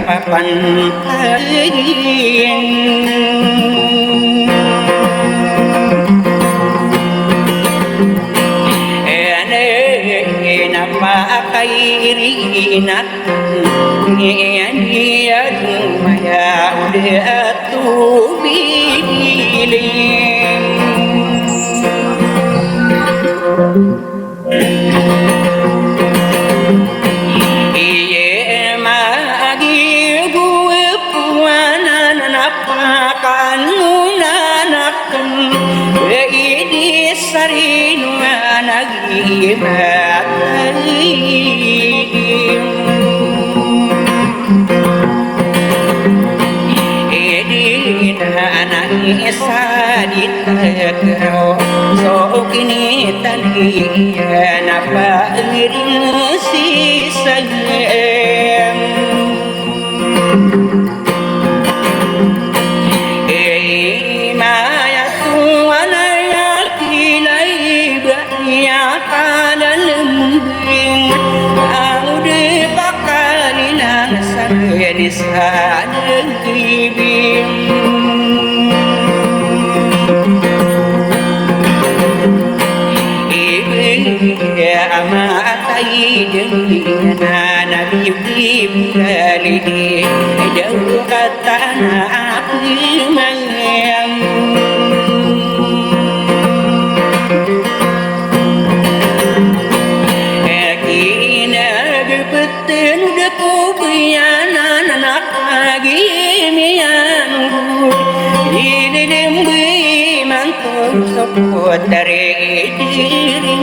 papan kairinak niyan maya udah tubiling iye magi gue puanan napakan nunanakan ini sarinu anagi saditagao so kini tali napa iring si sayem maya tuana ya kilai bahya kalembing aude pakalilang saya di sana gibim amatai dengan nabi Ibrahim jauh kata aku mengem kina bepetin udah kubianan anak lagi mian ini dembi mantul sopot dari diri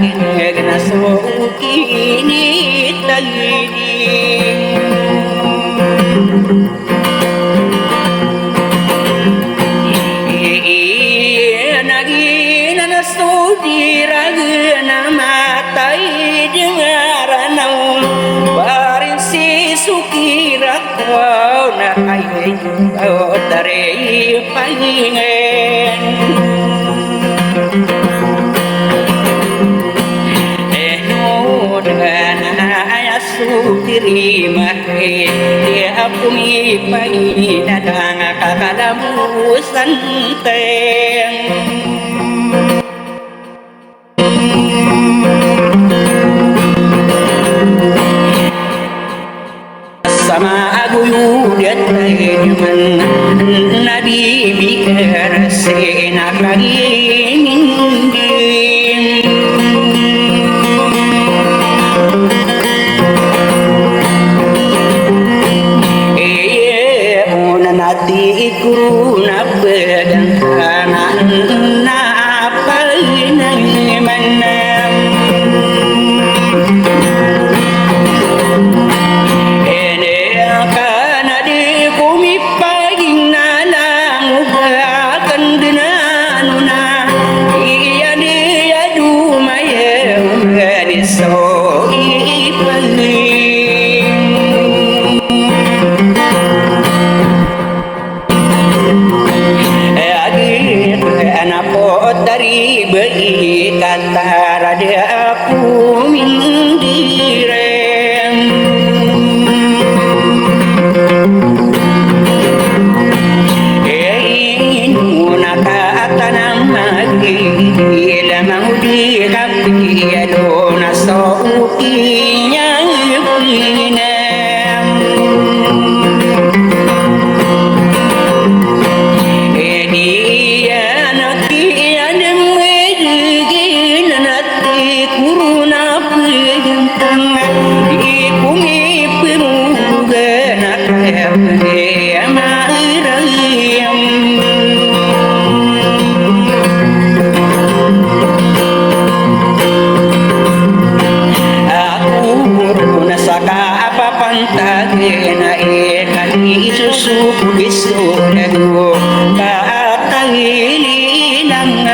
makin so kini tayini nagi nana so diragna matai dengaranau barin si sukira kau na ai kau tare paingen terima dia puni pagi datang kakadamu santeng sama aguyu dia teman nabi mikir senak lagi iku nabedan kanan napalin manam ene kana di bumi paging nalang akan denanuna iya dia dumaya ngani so ipali dari bayi kata raja aku mindirem ingin kata nama gila mau dirapi adona saukinya yukinem susu bisu lagu tak tali nang